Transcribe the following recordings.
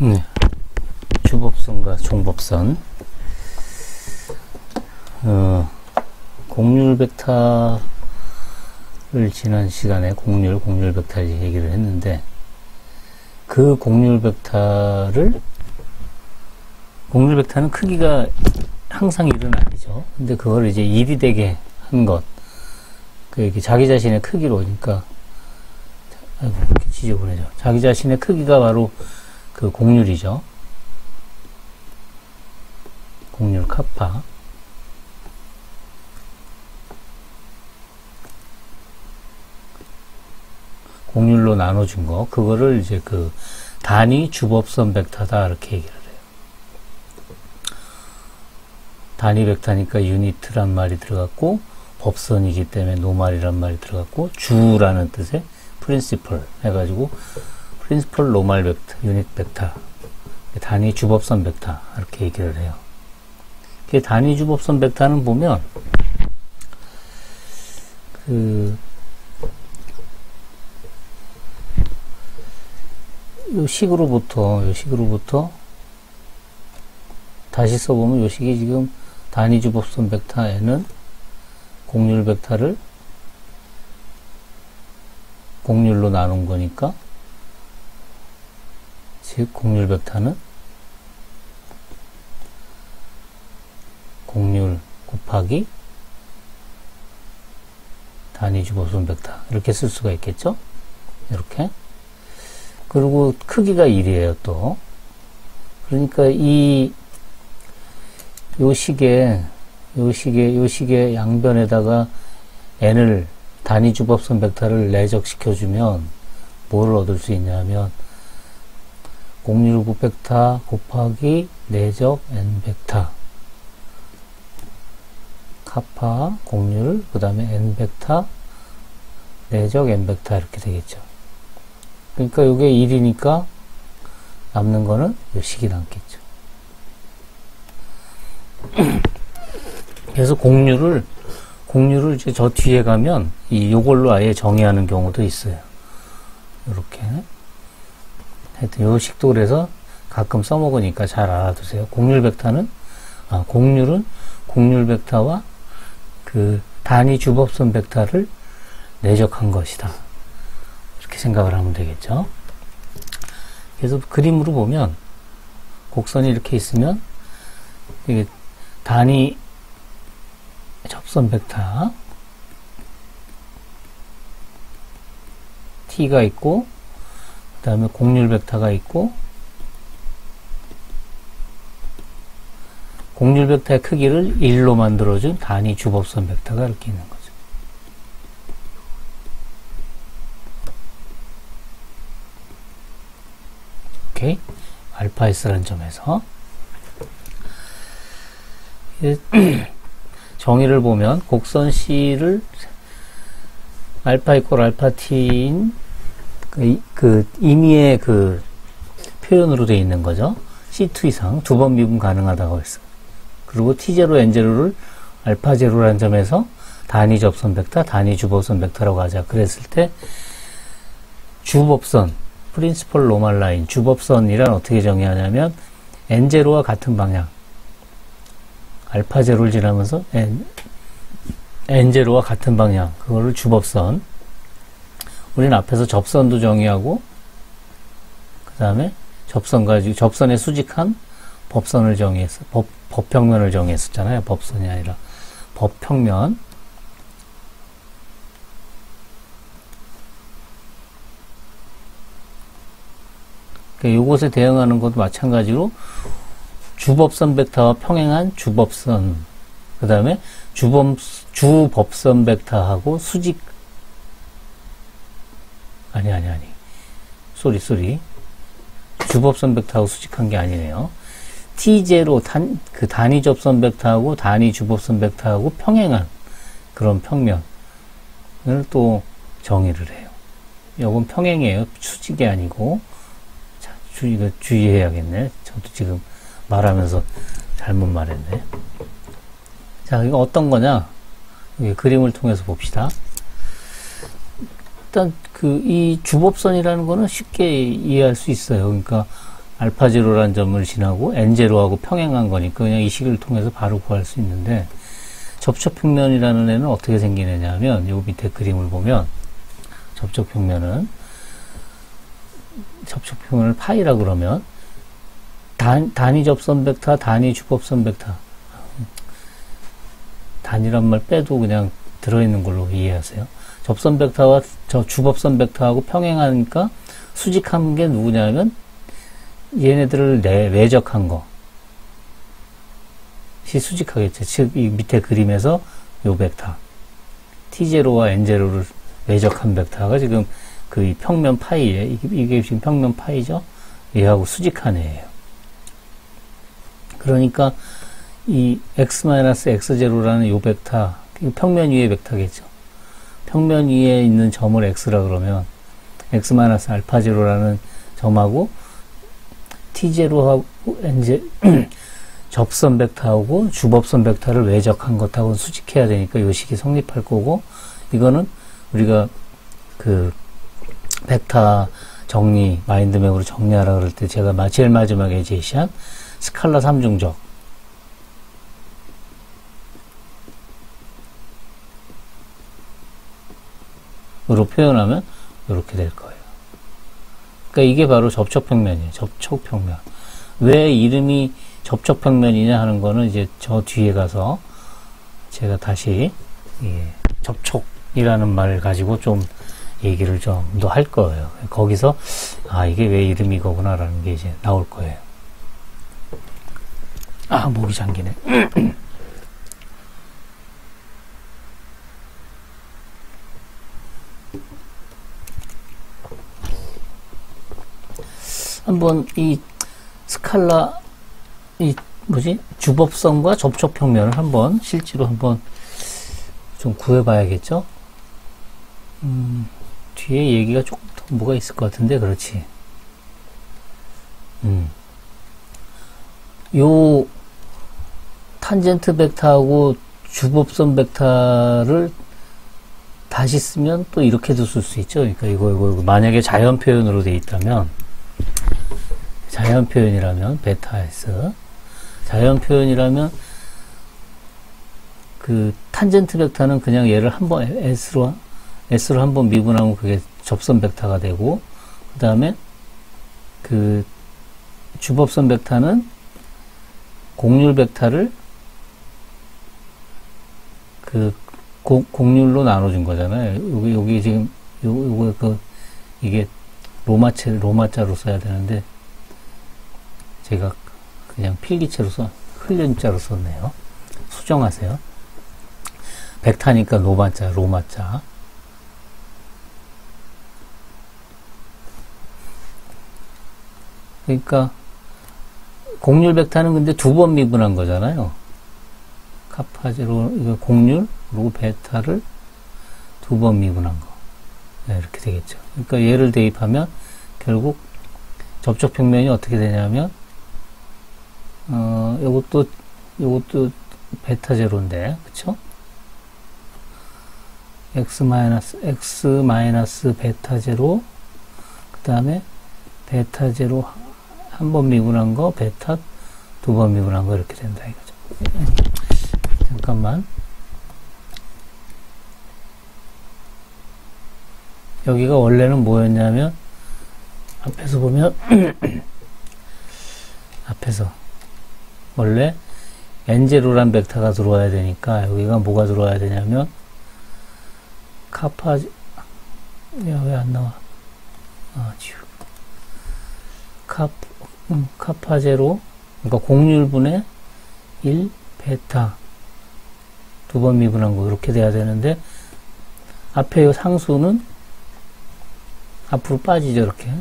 네. 주법선과 종법선. 곡률 벡터를 지난 시간에 곡률 벡터 얘기를 했는데, 그 곡률 벡터는 크기가 항상 1은 아니죠. 근데 그걸 이제 1이 되게 한 것. 이렇게 자기 자신의 크기로, 그러니까, 아이고, 이렇게 지저분해져. 자기 자신의 크기가 바로 그 곡률이죠. 곡률 카파. 곡률로 나눠준 거. 그거를 이제 그 단위 주법선 벡터다. 이렇게 얘기를 해요. 단위 벡터니까 유니트란 말이 들어갔고, 법선이기 때문에 노말이란 말이 들어갔고, 주라는 뜻의 프린시플 해가지고, 프린시플 노말 벡터, 유닛 벡터. 단위 주법선 벡터. 이렇게 얘기를 해요. 단위 주법선 벡터는 보면, 요 식으로부터 다시 써보면 요 식이 지금 단위 주법선 벡터에는 곡률 벡터를 곡률로 나눈 거니까, 즉 곡률 벡터는 곡률 곱하기 단위 주법선 벡터, 이렇게 쓸 수가 있겠죠. 이렇게. 그리고 크기가 1이에요 또. 그러니까 요 식의 양변에다가 n을 단위 주법선 벡터를 내적시켜주면 뭐를 얻을 수 있냐면, 곡률 벡터 곱하기 내적 n 벡터 카파 곡률 그 다음에 n 벡터 내적 n 벡터 이렇게 되겠죠. 그러니까 이게 1이니까 남는 거는 요 식이 남겠죠. 그래서 곡률을 이제 저 뒤에 가면 요걸로 아예 정의하는 경우도 있어요. 이렇게. 하여튼 요 식도 그래서 가끔 써먹으니까 잘 알아두세요. 곡률 벡터는, 곡률은 곡률 벡터와 그 단위 주법선 벡터를 내적한 것이다. 이렇게 생각을 하면 되겠죠. 그래서 그림으로 보면 곡선이 이렇게 있으면 이게 단위 접선 벡터 t가 있고, 그 다음에 곡률 벡터가 있고, 곡률 벡터의 크기를 1로 만들어준 단위 주법선 벡터가 이렇게 있는 거죠. 오케이. 알파 S라는 점에서. 정의를 보면 곡선 C를 알파 이퀄 알파 T인 그 임의의 그 표현으로 되어 있는 거죠. C2 이상 두 번 미분 가능하다고 했어요. 그리고 T0, N0를 알파 제로라는 점에서 단위 접선 벡터, 단위 주법선 벡터라고 하자. 그랬을 때 주법선, 프린시플 노멀 라인, 주법선이란 어떻게 정의하냐면 N0와 같은 방향, 알파 제로를 지나면서 N0와 같은 방향, 그거를 주법선. 우리는 앞에서 접선도 정의하고, 그 다음에 접선에 수직한 법선을 정의했어. 법평면을 정의했었잖아요. 법선이 아니라 법평면. 그러니까 이것에 대응하는 것도 마찬가지로 주법선 벡터와 평행한 주법선, 그 다음에 주법선 벡터하고 수직, 아니. 쏘리. 주법선 벡터하고 수직한 게 아니네요. T0, 그 단위 접선 벡터하고 단위 주법선 벡터하고 평행한 그런 평면을 또 정의를 해요. 이건 평행이에요. 수직이 아니고. 자, 이거 주의해야겠네. 저도 지금 말하면서 잘못 말했네. 자, 이거 어떤 거냐? 그림을 통해서 봅시다. 일단 이 주법선이라는 거는 쉽게 이해할 수 있어요. 그러니까 알파 제로라는 점을 지나고 n 제로하고 평행한 거니까 그냥 이 식을 통해서 바로 구할 수 있는데, 접촉평면이라는 애는 어떻게 생기느냐 하면, 요 밑에 그림을 보면 접촉평면을 파이라 그러면 단위 접선 벡터, 단위 주법선 벡터, 단위란 말 빼도 그냥 들어있는 걸로 이해하세요. 접선 벡터와 저 주법선 벡터하고 평행하니까 수직한 게 누구냐면 얘네들을 외적한 거. 시 수직하겠죠. 즉, 이 밑에 그림에서 요 벡터. T0와 N0를 외적한 벡터가 지금 그 평면 파이에, 이게 지금 평면 파이죠? 얘하고 수직한 애예요. 그러니까 이 x-x0라는 요 벡터, 평면 위의 벡터겠죠. 평면 위에 있는 점을 x라 그러면 x-알파0라는 점하고 t0하고 n0 접선 벡터하고 주법선 벡터를 외적한 것하고는 수직해야 되니까 요 식이 성립할 거고, 이거는 우리가 그 벡터 정리, 마인드맵으로 정리하라 그럴 때 제가 제일 마지막에 제시한 스칼라 3중적 으로 표현하면 이렇게 될 거예요. 그러니까 이게 바로 접촉평면이에요. 접촉평면. 왜 이름이 접촉평면이냐 하는 거는 이제 저 뒤에 가서 제가 다시 접촉이라는 말을 가지고 좀 얘기를 좀 더 할 거예요. 거기서 이게 왜 이름이 이거구나 라는 게 이제 나올 거예요. 목이 잠기네. 한번 이 스칼라 주법선과 접촉평면을 한번 실제로 한번 좀 구해봐야겠죠? 뒤에 얘기가 조금 더 뭐가 있을 것 같은데, 그렇지. 요 탄젠트 벡터하고 주법선 벡터를 다시 쓰면 또 이렇게도 쓸 수 있죠. 그러니까 이거 만약에 자연 표현으로 돼 있다면, 자연 표현이라면 베타 S, 자연 표현이라면 그 탄젠트 벡터는 그냥 얘를 한번 S로 한번 미분하면 그게 접선 벡터가 되고, 그 다음에 그 주법선 벡터는 곡률 벡터를 그 곡률로 나눠준 거잖아요. 여기 지금 이게 로마자로 써야 되는데 제가 그냥 필기체로 흘림자로 썼네요. 수정하세요. 벡터니까 로마자. 그러니까 곡률 벡터는 근데 두 번 미분한 거잖아요. 카파제로 이거 곡률 그리고 베타를 두 번 미분한 거. 네, 이렇게 되겠죠. 그러니까 얘를 대입하면 결국 접촉 평면이 어떻게 되냐면 요것도 베타 제로인데, 그쵸? x 베타 제로, 그 다음에 베타 제로 한 번 미분한 거, 베타 두 번 미분한 거, 이렇게 된다 이거죠. 잠깐만. 여기가 원래는 뭐였냐면, 앞에서 보면, 앞에서, 원래 N0란 벡터가 들어와야 되니까, 여기가 뭐가 들어와야 되냐면, 왜 안 나와? 카파0, 그러니까 곡률분의 1 베타 두 번 미분한 거 이렇게 돼야 되는데, 앞에 이 상수는 앞으로 빠지죠. 이렇게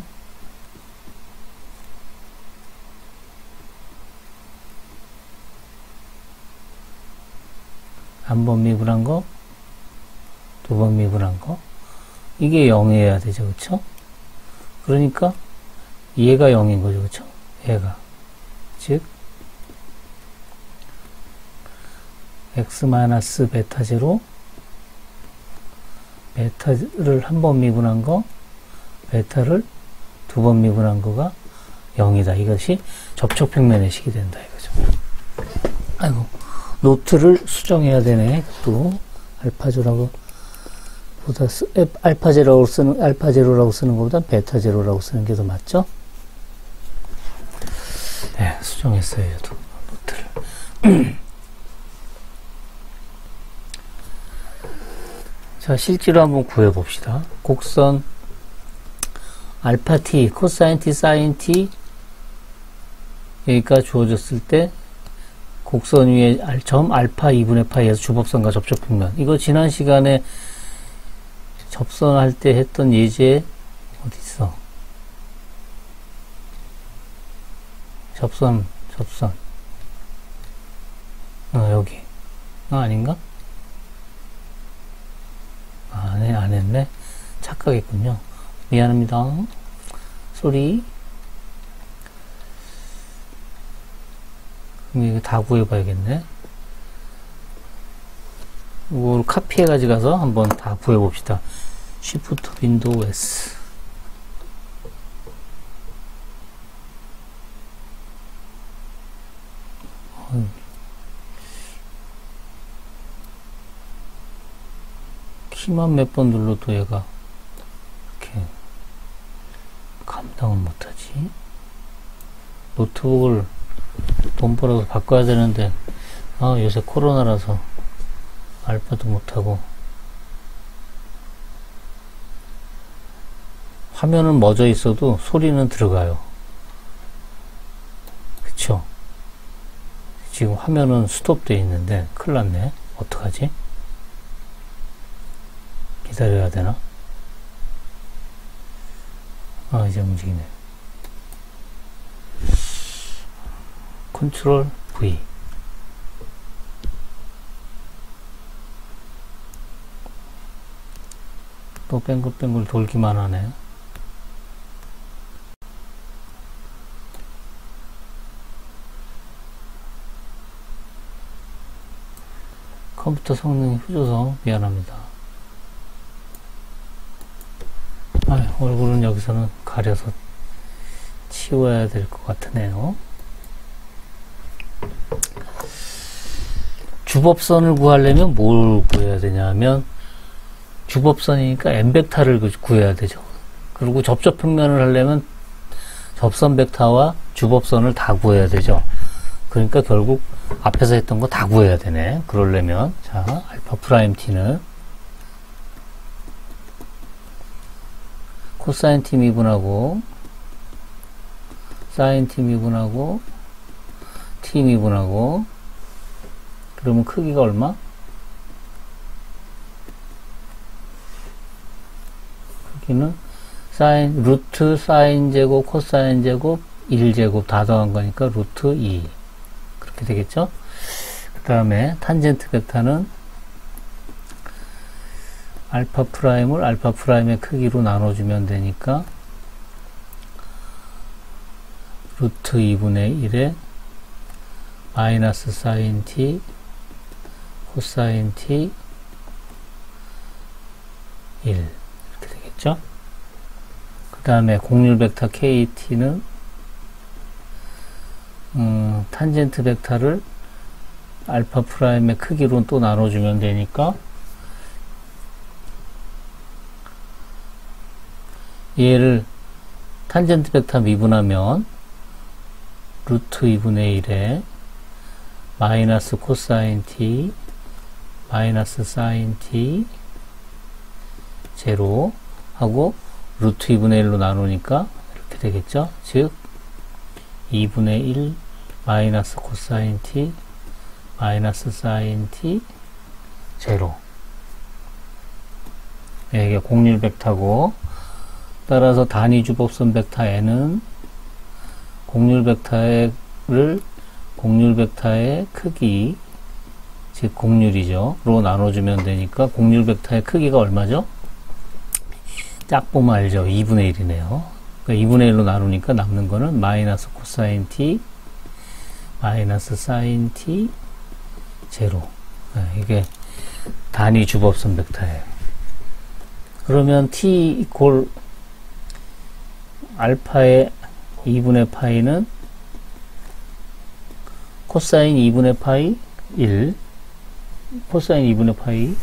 한 번 미분한 거, 두 번 미분한 거, 이게 0이어야 되죠. 그쵸? 그러니까 얘가 0인 거죠. 그쵸? 얘가, 즉 x 베타 제로, 베타를 한 번 미분한 거, 베타를 두 번 미분한 거가 0이다. 이것이 접촉평면의 식이 된다. 이거죠. 아이고, 노트를 수정해야 되네. 또, 알파0라고, 알파0라고 쓰는 것보다 베타0라고 쓰는 게 더 맞죠? 네, 수정했어요. 저도 노트를. 자, 실제로 한번 구해봅시다. 곡선 알파 t, 코사인 t, 사인 t 여기가 주어졌을 때 곡선 위에 점 알파 2분의 파이에서 주법선과 접촉평면. 이거 지난 시간에 접선할 때 했던 예제 어디 있어? 접선. 여기. 아닌가? 안 했네. 착각했군요. 미안합니다. 쏘리. 그럼 이거 다 구해봐야겠네. 이걸 카피해가지고 가서 한번 다 구해봅시다. Shift 윈도우 S. 키만 몇 번 눌러도 얘가 이렇게 감당을 못하지. 노트북을 돈 벌어서 바꿔야 되는데 요새 코로나라서 알바도 못하고. 화면은 멎어 있어도 소리는 들어가요. 그쵸? 지금 화면은 스톱되어 있는데 큰일 났네. 어떡하지? 기다려야 되나? 이제 움직이네. 컨트롤 V. 또 뱅글뱅글 돌기만 하네. 컴퓨터 성능이 후져서 미안합니다. 얼굴은 여기서는 가려서 치워야 될 것 같으네요. 주법선을 구하려면 뭘 구해야 되냐면, 주법선이니까 n벡터를 구해야 되죠. 그리고 접촉평면을 하려면 접선 벡터와 주법선을 다 구해야 되죠. 그러니까 결국 앞에서 했던 거 다 구해야 되네. 그러려면, 자, 알파 프라임 t는 코사인 t 미분하고 사인 t 미분하고 t 미분하고, 그러면 크기가 얼마? 크기는 루트 사인 제곱 코사인 제곱 1제곱 다 더한 거니까 루트 2 그렇게 되겠죠? 그 다음에 탄젠트 벡터는 알파 프라임을 알파 프라임의 크기로 나눠주면 되니까 루트 2분의 1에 마이너스 사인 t 코사인 t 1 이렇게 되겠죠? 그 다음에 공률 벡터 kt는 탄젠트 벡터를 알파 프라임의 크기로 또 나눠주면 되니까 얘를 탄젠트 벡터 미분하면 루트 2분의 1에 마이너스 코사인 t 마이너스 사인 t 제로 하고 루트 2분의 1로 나누니까 이렇게 되겠죠. 즉 2분의 1 마이너스 코사인 t 마이너스 사인 t 제로. 이게 공률 벡터고, 따라서 단위 주법선 벡터 n은 공률 벡터의 크기, 즉 공률이죠. 로 나눠주면 되니까 공률 벡터의 크기가 얼마죠? 딱 보면 알죠. 2분의 1이네요. 그러니까 2분의 1로 나누니까 남는 거는 마이너스 코사인 t 마이너스 사인 t 제로. 이게 단위 주법선 벡터예요. 그러면 t 이퀄 알파의 2분의 파이는 코사인 2분의 파이 1, 코사인 2분의 파이,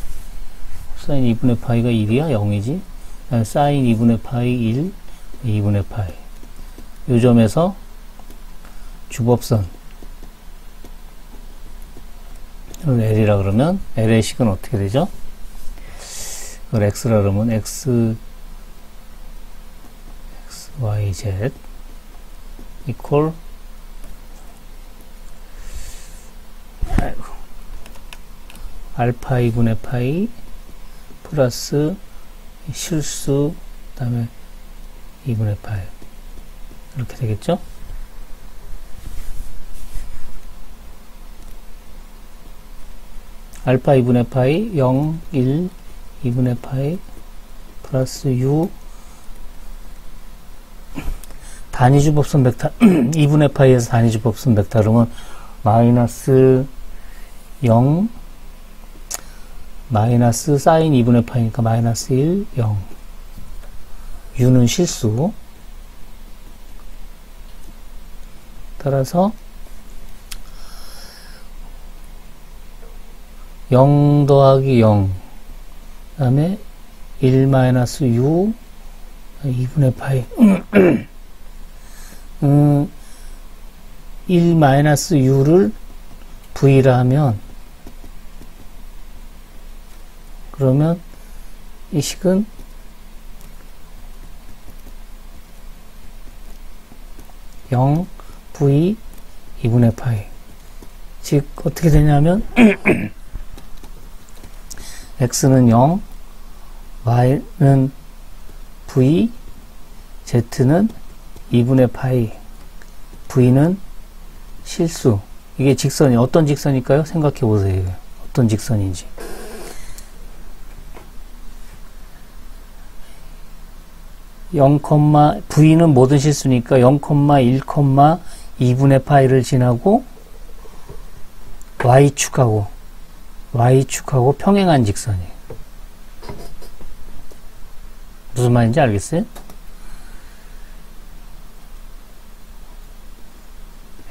코사인 2분의 파이가 1이야? 0이지? 사인 2분의 파이 1, 2분의 파이. 요 점에서 주법선 L이라 그러면 L의 식은 어떻게 되죠? 그걸 X라 그러면 X, Y, Z equal 알파 2분의 파이 플러스 실수 그 다음에 2분의 파이 이렇게 되겠죠? 알파 2분의 파이 0, 1, 2분의 파이 플러스 U 단위주법선 벡터 2분의 파이에서 단위주법선 벡터 그러면 마이너스 0 마이너스 사인 2분의 파이니까 마이너스 1, 0 U는 실수 따라서 0 더하기 0 그 다음에 1 마이너스 U 2분의 파이 1 마이너스 U를 V라 하면 그러면 이 식은 0 V 2분의 파이 즉 어떻게 되냐면 X는 0 Y는 V Z는 2분의 파이 V는 실수 이게 직선이 어떤 직선일까요? 생각해 보세요. 어떤 직선인지 0, V는 모든 실수니까 0, 1, 2분의 파이를 지나고 Y축하고 평행한 직선이에요. 무슨 말인지 알겠어요?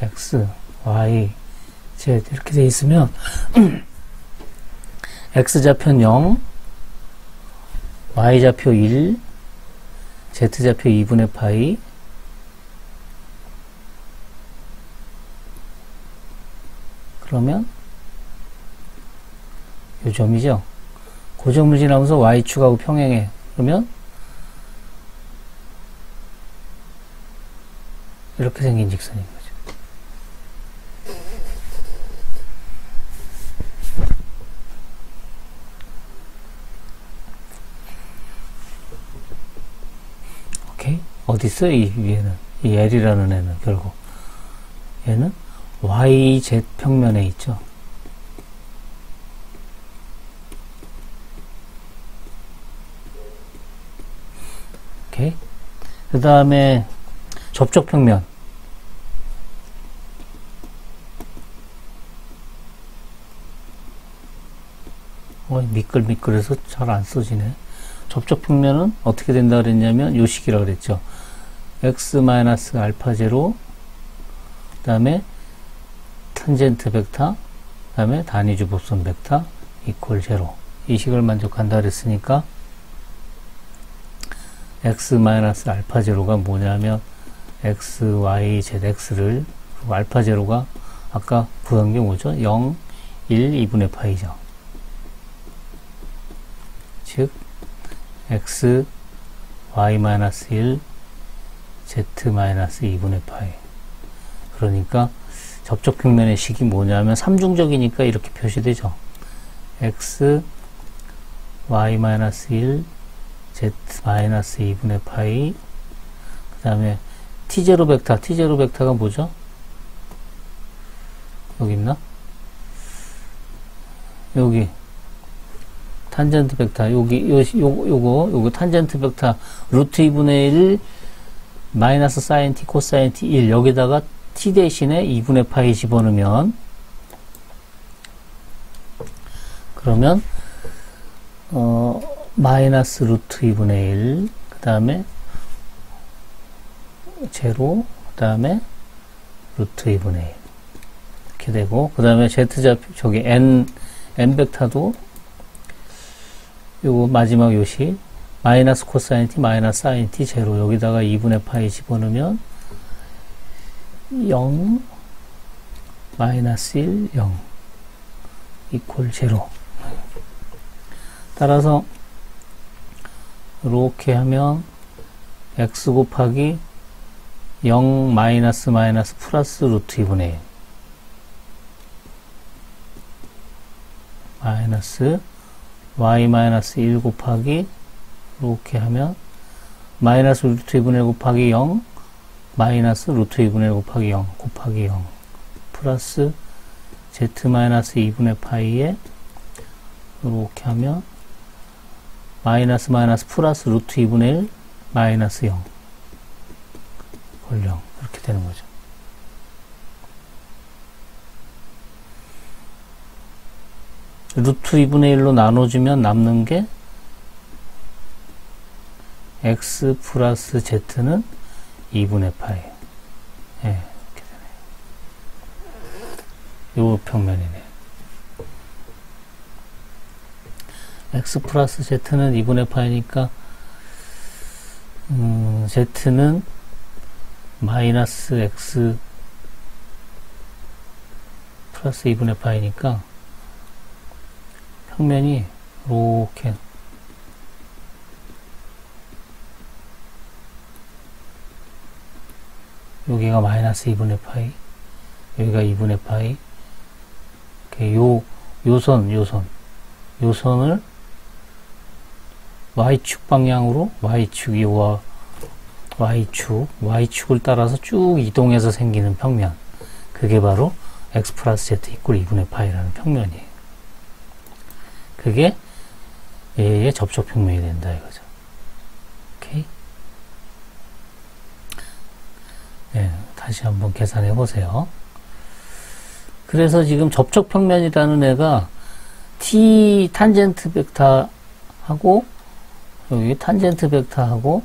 X, Y, Z 이렇게 돼 있으면 X좌표 0, Y좌표 1, Z좌표 2분의 파이 그러면 요 점이죠. 그 점을 지나면서 Y축하고 평행해. 그러면 이렇게 생긴 직선인 거죠. 오케이? 어디 있어? 이 위에는. 이 L이라는 애는 결국. 얘는 YZ 평면에 있죠. 오케이? 그 다음에 접촉 평면. 미끌미끌해서 잘 안 써지네. 접촉 평면은 어떻게 된다 그랬냐면 요 식이라 그랬죠. x-알파 제로 그 다음에 탄젠트 벡터 그 다음에 단위주법선 벡터 이퀄 제로 이 식을 만족한다 그랬으니까 x-알파 제로가 뭐냐면 x, y, z, x를 알파 제로가 아까 구한 게 뭐죠? 0, 1, 2분의 파이죠. 즉 x, y-1, z-2분의 파이 그러니까 접촉 평면의 식이 뭐냐면 삼중적이니까 이렇게 표시되죠. x, y-1, z-2분의 파이 그 다음에 t0 벡터, t0 벡터가 뭐죠? 여기 있나? 여기 탄젠트 벡터 요거 탄젠트 벡터 루트 2분의 1 마이너스 사인 t 코사인 t 1 여기다가 t 대신에 2분의 파이 집어넣으면 그러면 마이너스 루트 2분의 1 그 다음에 제로 그 다음에 루트 2분의 1 이렇게 되고, 그 다음에 z좌표 저기 n 벡터도 요거 마지막 요시 마이너스 코사인 t 마이너스 사인 t 제로, 여기다가 2분의 파이 집어넣으면 0 마이너스 1 0 이퀄 제로. 따라서 이렇게 하면 x 곱하기 0 마이너스 마이너스 플러스 루트 2분의 1 마이너스 y 마이너스 1 곱하기 이렇게 하면 마이너스 루트 2분의 1 곱하기 0 마이너스 루트 2분의 1 곱하기 0 곱하기 0 플러스 z 마이너스 2분의 파이에 이렇게 하면 마이너스 마이너스 플러스 루트 2분의 1 마이너스 0 홀 0 이렇게 되는 거죠. 루트 2분의 1로 나눠주면 남는 게 x 플러스 z는 2분의 파이. 예, 이렇게 되네요. 요 평면이네. x 플러스 z는 2분의 파이니까 z는 마이너스 x 플러스 2분의 파이니까 평면이 이렇게 여기가 마이너스 2분의 파이, 여기가 2분의 파이, 요선을 y축 방향으로, y축이와 y축을 따라서 쭉 이동해서 생기는 평면, 그게 바로 x 플러스 z 이퀄 2분의 파이라는 평면이에요. 그게 얘의 접촉 평면이 된다 이거죠. 오케이? 네, 다시 한번 계산해 보세요. 그래서 지금 접촉 평면이라는 애가 t 탄젠트 벡터하고 여기 탄젠트 벡터하고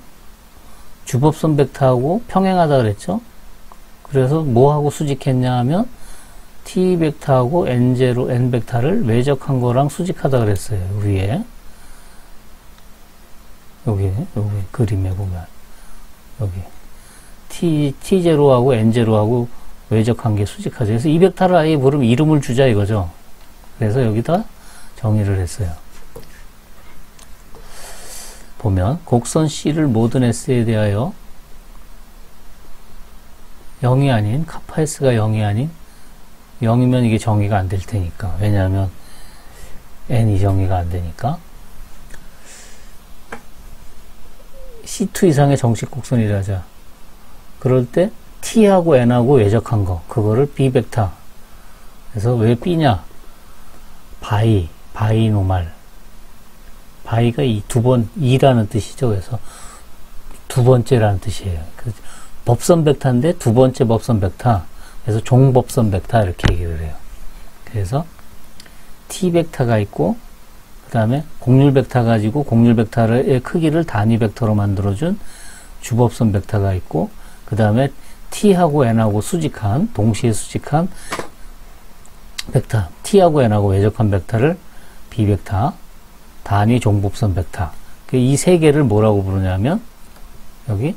주법선 벡터하고 평행하다 그랬죠. 그래서 뭐하고 수직했냐 하면 t 벡터하고 n0 n 벡터를 외적한 거랑 수직하다 그랬어요. 위에 여기 그림에 보면 여기 t0하고 n0하고 외적한 게 수직하죠. 그래서 이 벡터를 아예 부르면 이름을 주자 이거죠. 그래서 여기다 정의를 했어요. 보면 곡선 C를 모든 S에 대하여 0이 아닌 카파 S가 0이 아닌 0이면 이게 정의가 안 될 테니까. 왜냐하면 n이 정의가 안 되니까. C2 이상의 정식 곡선이라자. 그럴 때 t하고 n하고 외적한 거, 그거를 B 벡터. 그래서 왜 B냐? 바이노말. 바이가 이 이라는 뜻이죠. 그래서 두 번째라는 뜻이에요. 그 법선 벡터인데 두 번째 법선 벡터. 그래서 종법선 벡터 이렇게 얘기를 해요. 그래서 t 벡터가 있고, 그 다음에 곡률 벡터 가지고 곡률 벡터의 크기를 단위 벡터로 만들어준 주법선 벡터가 있고, 그 다음에 t하고 n하고 수직한, 동시에 수직한 벡터, t하고 n하고 외적한 벡터를 b 벡터, 단위 종법선 벡터. 이 세 개를 뭐라고 부르냐면, 여기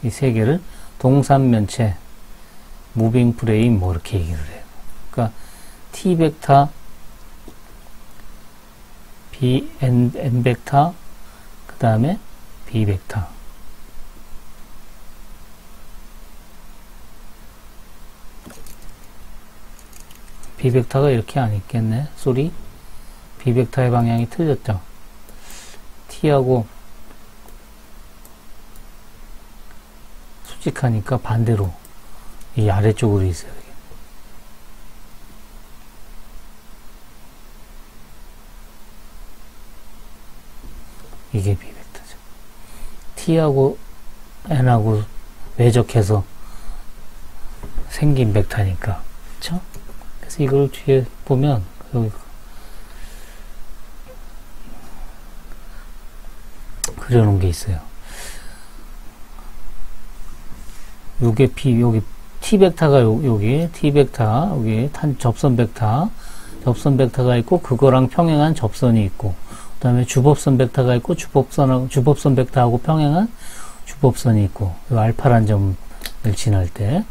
이 세 개를 동산면체, 무빙 프레임 뭐 이렇게 얘기를 해요. 그러니까 t 벡터, n 벡터, 그 다음에 b 벡터. b 벡터가 이렇게 안 있겠네. 쏘리. b 벡터의 방향이 틀렸죠. t하고 수직하니까 반대로 이 아래쪽으로 있어요. 이게 b 벡터죠. t하고 n하고 외적해서 생긴 벡터니까. 그쵸? 그래서 이걸 뒤에 보면 여기 그려놓은 게 있어요. 요게 여기 T 벡터가 여기 T 벡터, 여기 접선 벡터, 접선 벡터가 있고 그거랑 평행한 접선이 있고, 그다음에 주법선 벡터가 있고 주법선 벡터하고 평행한 주법선이 있고, 요 알파란 점을 지날 때,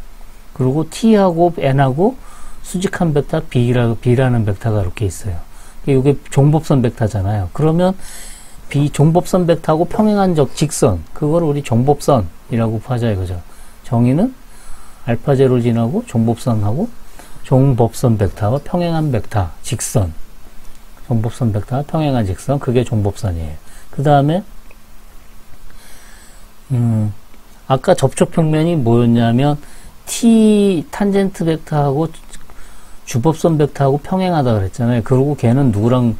그리고 T하고 N하고 수직한 벡터 B라는 벡터가 이렇게 있어요. 이게 종법선 벡터잖아요. 그러면 종법선 벡터하고 평행한 직선, 그걸 우리 종법선이라고 하자 이거죠. 정의는 알파 제로 지나고 종법선하고 종법선 벡터와 평행한 벡터, 직선. 종법선 벡터와 평행한 직선, 그게 종법선이에요. 그 다음에 아까 접촉 평면이 뭐였냐면 T 탄젠트 벡터하고 주법선 벡터하고 평행하다 그랬잖아요. 그리고 걔는 누구랑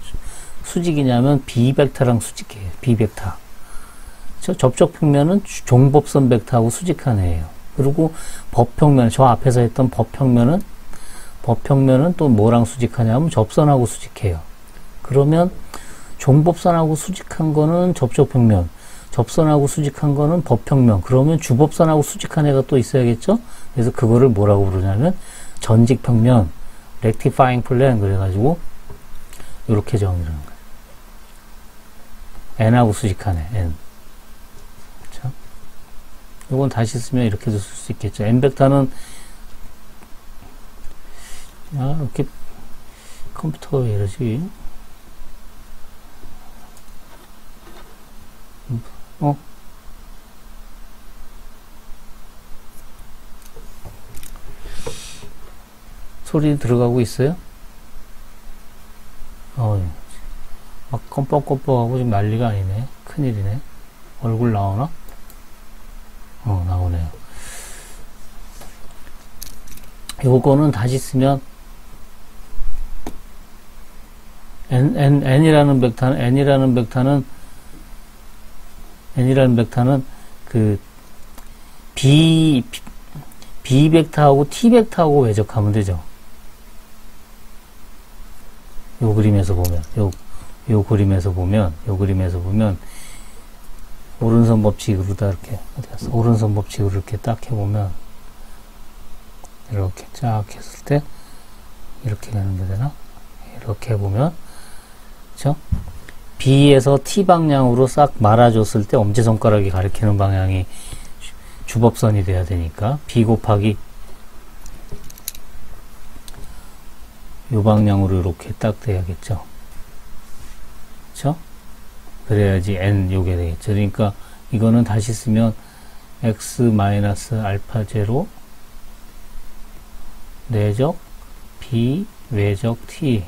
수직이냐면 B 벡터랑 수직해요. B 벡터. 접촉 평면은 종법선 벡터하고 수직한 애예요. 그리고 법평면, 저 앞에서 했던 법평면은 또 뭐랑 수직하냐면 접선하고 수직해요. 그러면 종법선하고 수직한 거는 접촉 평면, 접선하고 수직한 거는 법평면. 그러면 주법선하고 수직한 애가 또 있어야겠죠? 그래서 그거를 뭐라고 부르냐면 전직평면, rectifying plane 그래가지고 이렇게 정의를 하는 거예요. n하고 수직한 애, n. 그렇죠? 이건 다시 쓰면 이렇게도 쓸 수 있겠죠. n 벡터는 이렇게 컴퓨터가 왜 이러지? 소리 들어가고 있어요? 막 껌뻑껌뻑하고 지금 난리가 아니네. 큰일이네. 얼굴 나오나? 나오네요. 요거는 다시 쓰면 n이라는 벡터는 그 B 벡터하고 T 벡터하고 외적하면 되죠. 요 그림에서 보면 오른손 법칙으로 다 이렇게 오른손 법칙으로 이렇게 딱 해보면 이렇게 쫙 했을 때 이렇게 가는 게 되나? 이렇게 해보면 그쵸? B에서 T 방향으로 싹 말아줬을 때 엄지손가락이 가리키는 방향이 주법선이 돼야 되니까 B 곱하기 요 방향으로 이렇게 딱 돼야겠죠. 그쵸? 그래야지 N 요게 되겠죠. 그러니까 이거는 다시 쓰면 X 마이너스 알파 제로 내적 B 외적 T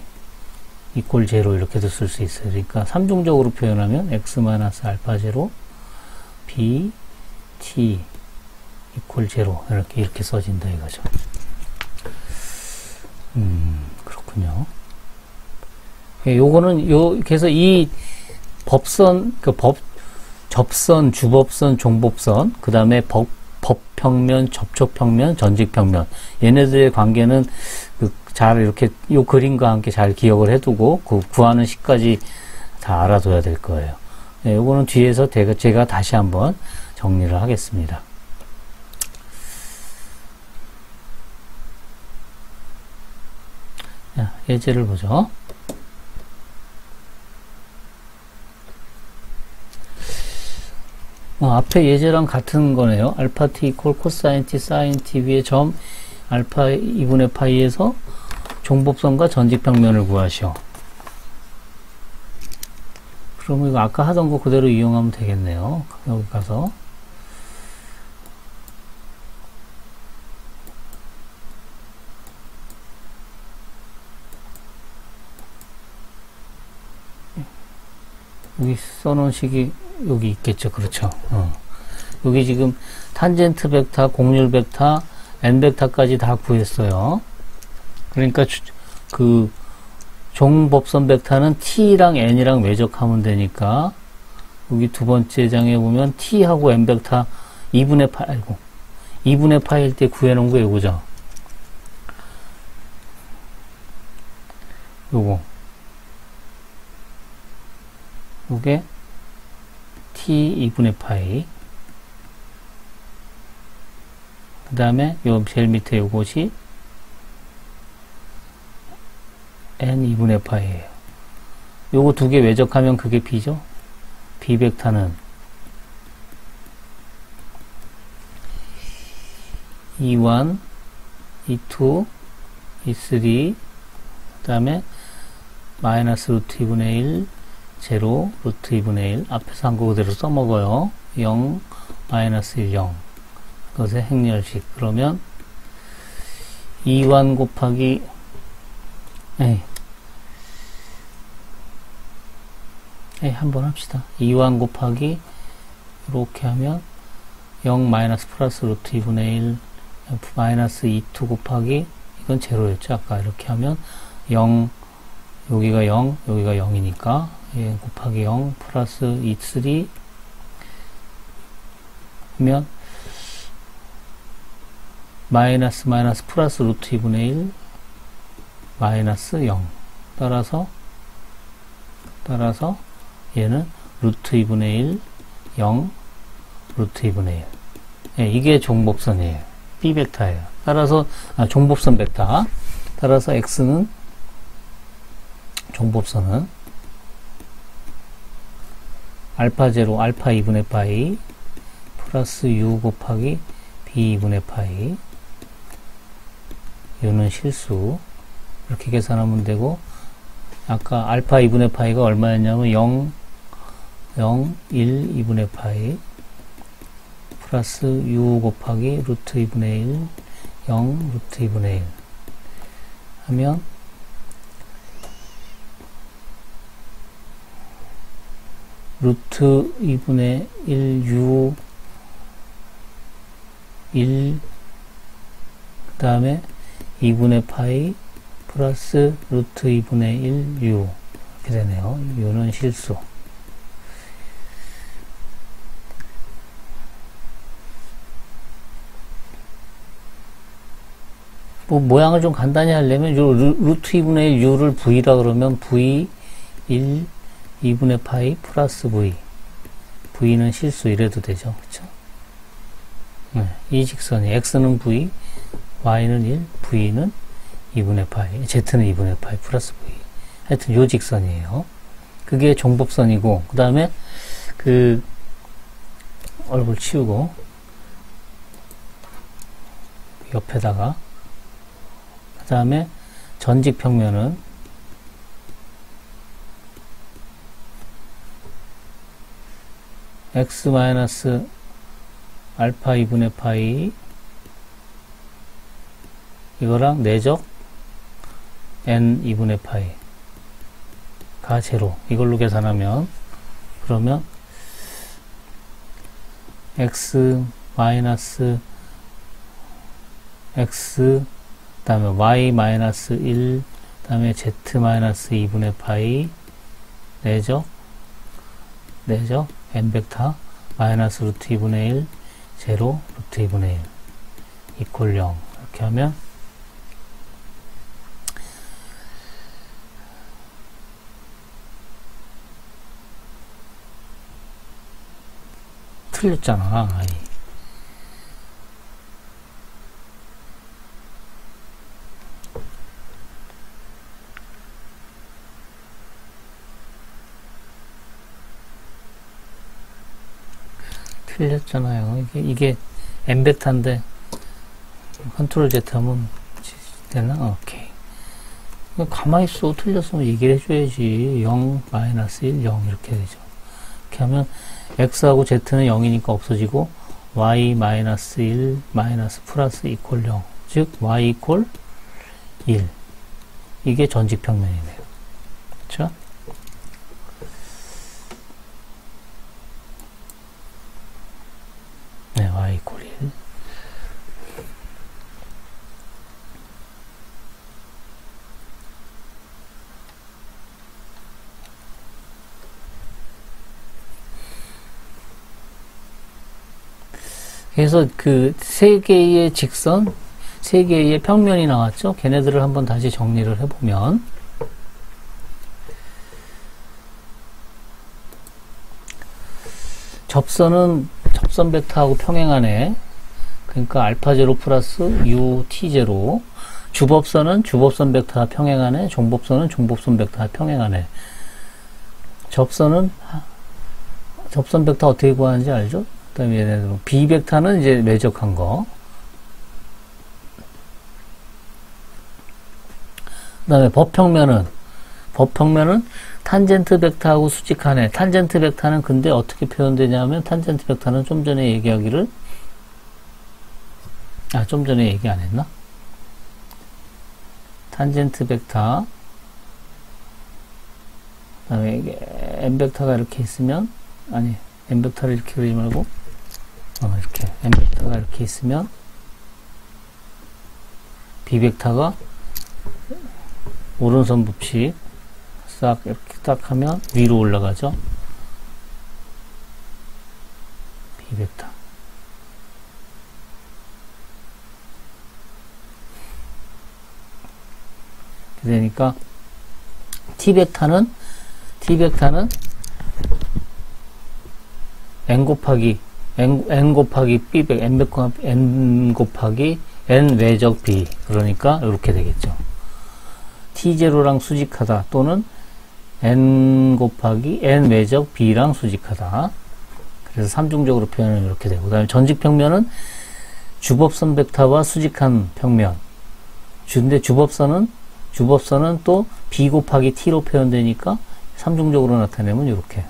이꼴 제로 이렇게도 쓸 수 있어요. 그러니까 삼중적으로 표현하면 X 마이너스 알파 제로 B T 이꼴 제로 이렇게 써진다 이거죠. 그렇군요. 요거는 그래서 이 법선, 접선, 주법선, 종법선, 그 다음에 법평면, 접촉평면, 전직평면. 얘네들의 관계는 잘 이렇게 요 그림과 함께 잘 기억을 해두고 구하는 식까지 다 알아둬야 될 거예요. 네, 요거는 뒤에서 제가 다시 한번 정리를 하겠습니다. 자, 예제를 보죠. 앞에 예제랑 같은 거네요. 알파 t 이퀄 코사인 t 사인 t 위의 점 알파 2분의 파이에서 종법선과 전직평면을 구하시오. 그러면 이거 아까 하던 거 그대로 이용하면 되겠네요. 여기 가서 여기 써놓은 식이 여기 있겠죠. 그렇죠. 여기 지금 탄젠트 벡터, 곡률 벡터, n 벡터까지 다 구했어요. 그러니까 그 종법선 벡터는 t랑 n이랑 외적하면 되니까 여기 두 번째 장에 보면 t하고 n 벡터 2분의 파일 때 구해놓은 거 이거죠. 요게 t 2분의 파이 그 다음에 요 제일 밑에 요것이 n 2분의 파이예요. 요거 두 개 외적하면 그게 b죠. b 벡터는 E1, E2, E3, 그 다음에 마이너스 루트 2분의 1, 제로, 루트 2분의 1, 앞에서 한 거 그대로 써먹어요. 0, 마이너스 1, 0. 그것의 행렬식. 그러면, 2원 곱하기, 한번 합시다. 2원 곱하기, 이렇게 하면, 0, 마이너스 플러스 루트 2분의 1, 마이너스 2, 2 곱하기, 이건 제로였죠. 아까 이렇게 하면, 0, 여기가 0, 여기가 0이니까, 곱하기 0, 플러스 2, 3, 하면, 마이너스 플러스 루트 2분의 1 마이너스 0 따라서 얘는 루트 2분의 1 0 루트 2분의 1 이게 종복선이에요. B 벡터예요. 따라서 종복선 벡터. 따라서 X는 종복선은 알파 제로 알파 2분의 파이 플러스 U 곱하기 B 2분의 파이 U는 실수. 이렇게 계산하면 되고, 아까 알파 2분의 파이가 얼마였냐면 0, 1, 2분의 파이 플러스 U 곱하기 루트 2분의 1, 0, 루트 2분의 1 하면 루트 2분의 1 U 1 그 다음에 2분의 파이 플러스 루트 2분의 1 U 이렇게 되네요. U는 실수. 뭐 모양을 좀 간단히 하려면 요 루트 2분의 1 U를 V라 그러면 V 1 2분의 파이 플러스 V V는 실수 이래도 되죠. 그쵸? 네, 이 직선이 X는 V Y는 1, V는 2분의 파이, Z는 2분의 파이 플러스 V. 하여튼 요 직선이에요. 그게 종복선이고, 그 다음에 얼굴 치우고, 옆에다가, 그 다음에 전직 평면은 X 마이너스 알파 2분의 파이 이거랑 내적 n 2분의 파이가 제로. 이걸로 계산하면 그러면 x 마이너스 x 그 다음에 y 마이너스 1 그 다음에 z 마이너스 2분의 파이 내적 n 벡터 마이너스 루트 2분의 1 제로 루트 2분의 1 이퀄 0 이렇게 하면 틀렸잖아. 아이. 틀렸잖아요. 이게 n 벡터인데 컨트롤 Z 하면 되나? 오케이. 가만히 있어. 틀렸으면 얘기를 해줘야지. 0, 마이너스 1, 0 이렇게 되죠. 이렇게 하면 x하고 z는 0이니까 없어지고 y 마이너스 1 마이너스 플러스 이퀄 0 즉 y 이퀄 1 이게 전직평면이네요. 그렇죠? 네, y 이퀄 1 그래서 그 세 개의 직선, 세 개의 평면이 나왔죠. 걔네들을 한번 다시 정리를 해보면 접선은 접선 벡터하고 평행하네. 그러니까 알파 제로 플러스 U T 제로. 주법선은 주법선 벡터와 평행하네. 종법선은 종법선 벡터와 평행하네. 접선 벡터 어떻게 구하는지 알죠? 그 다음에 얘네들 B 벡터는 이제 매적한 거. 그 다음에 법평면은 탄젠트 벡터하고 수직하네. 탄젠트 벡터는 근데 어떻게 표현되냐면, 탄젠트 벡터는 좀 전에 얘기하기를, 좀 전에 얘기 안 했나? 탄젠트 벡터, 그 다음에 이게 M 벡터가 이렇게 있으면, M 벡터를 이렇게 그리지 말고, 이렇게, M 벡터가 이렇게 있으면, B 벡터가 오른손 법칙, 싹 이렇게 딱 하면 위로 올라가죠. B 벡터. 그러니까 T 벡터는 N 곱하기 B 벡터, N 곱하기 N 외적 B. 그러니까 이렇게 되겠죠. T0랑 수직하다 또는 N 곱하기 N 외적 B랑 수직하다. 그래서 삼중적으로 표현하면 이렇게 되고, 그 다음에 전직평면은 주법선 벡터와 수직한 평면. 근데 주법선은 또 B 곱하기 T로 표현되니까 삼중적으로 나타내면 이렇게.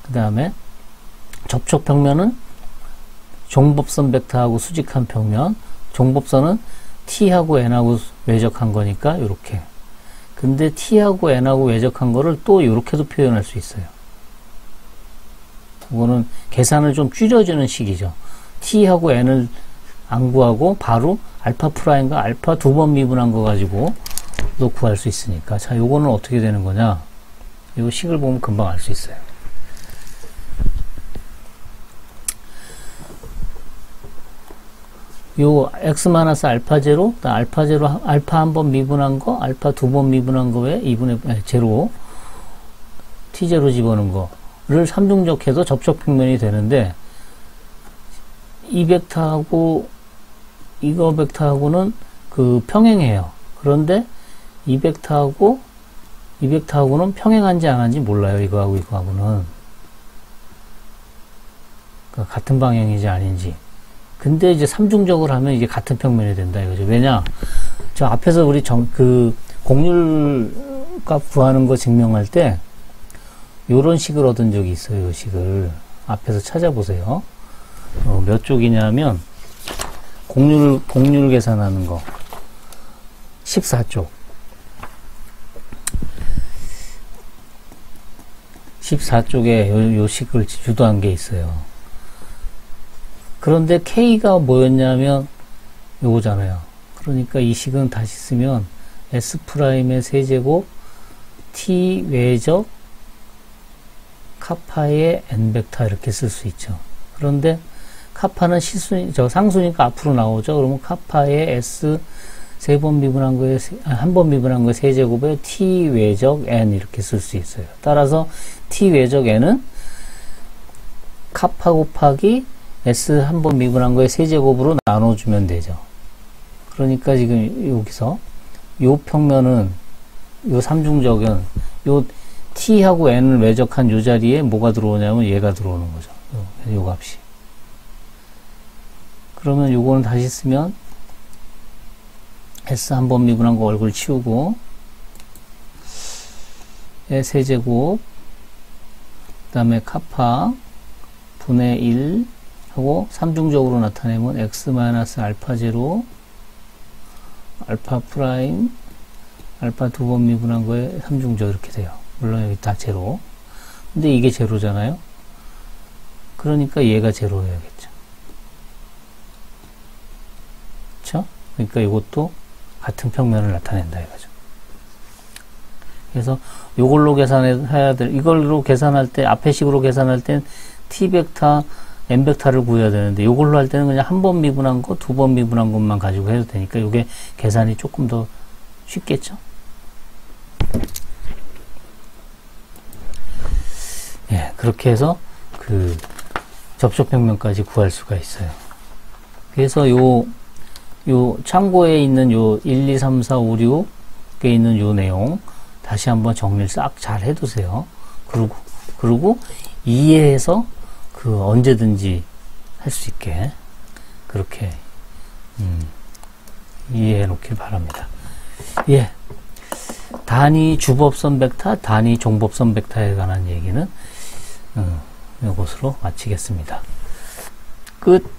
그 다음에 접촉평면은 종법선 벡터하고 수직한 평면. 종법선은 T하고 N하고 외적한 거니까 이렇게. 근데 T하고 N하고 외적한 거를 또 이렇게도 표현할 수 있어요. 이거는 계산을 좀 줄여주는 식이죠. T하고 N을 안 구하고 바로 알파 프라임과 알파 두 번 미분한 거 가지고 또 구할 수 있으니까. 자, 요거는 어떻게 되는 거냐? 요 식을 보면 금방 알 수 있어요. 요 x-알파 제로, 알파 제로, 알파 한 번 미분한 거, 알파 두 번 미분한 거에 2분의 제로, t 제로 집어넣은 거를 삼중적해서 접촉평면이 되는데, 이 벡터하고 이거 벡터하고는 그 평행해요. 그런데 이 벡터하고는 평행한지 안 한지 몰라요. 이거하고는 그러니까 같은 방향인지 아닌지. 근데 이제 삼중적으로 하면 이게 같은 평면이 된다 이거죠. 왜냐? 저 앞에서 우리 곡률값 구하는 거 증명할 때 요런 식을 얻은 적이 있어요. 이 식을 앞에서 찾아보세요. 몇 쪽이냐면 곡률 계산하는 거 14쪽. 14쪽에 요 식을 유도한 게 있어요. 그런데 K가 뭐였냐면 요거잖아요. 그러니까 이 식은 다시 쓰면 S'의 세제곱 T 외적 카파의 N 벡터 이렇게 쓸 수 있죠. 그런데 카파는 상수니까 앞으로 나오죠. 그러면 카파의 S 한 번 미분한 거에 세제곱에 T 외적 N 이렇게 쓸 수 있어요. 따라서 T 외적 N은 카파 곱하기 S 한 번 미분한 거에 세제곱으로 나눠주면 되죠. 그러니까 지금 여기서 요 평면은 요 삼중적은 요 T하고 N을 외적한 요 자리에 뭐가 들어오냐면 얘가 들어오는 거죠. 요 값이. 그러면 요거는 다시 쓰면 S 한 번 미분한 거 얼굴 치우고 세제곱 그 다음에 카파 분의 1 하고 삼중적으로 나타내면 x-알파 제로 알파 프라임 알파 두 번 미분한 거에 삼중적 이렇게 돼요. 물론 여기 다 제로. 근데 이게 제로잖아요. 그러니까 얘가 제로여야겠죠. 그쵸? 그러니까 이것도 같은 평면을 나타낸다 이거죠. 그래서 이걸로 계산해야 될, 이걸로 계산할 때, 앞에 식으로 계산할 땐 t 벡터, n 벡터를 구해야 되는데, 이걸로 할 때는 그냥 한 번 미분한 거, 두 번 미분한 것만 가지고 해도 되니까, 이게 계산이 조금 더 쉽겠죠? 예, 그렇게 해서 그 접촉평면까지 구할 수가 있어요. 그래서 요 참고에 있는 요 1, 2, 3, 4, 5, 6에 있는 요 내용 다시 한번 정리를 싹 잘 해두세요. 그리고 이해해서 언제든지 할 수 있게 그렇게 이해해 놓길 바랍니다. 예. 단위 주법선 벡터, 단위 종법선 벡터에 관한 얘기는 이것으로 마치겠습니다. 끝.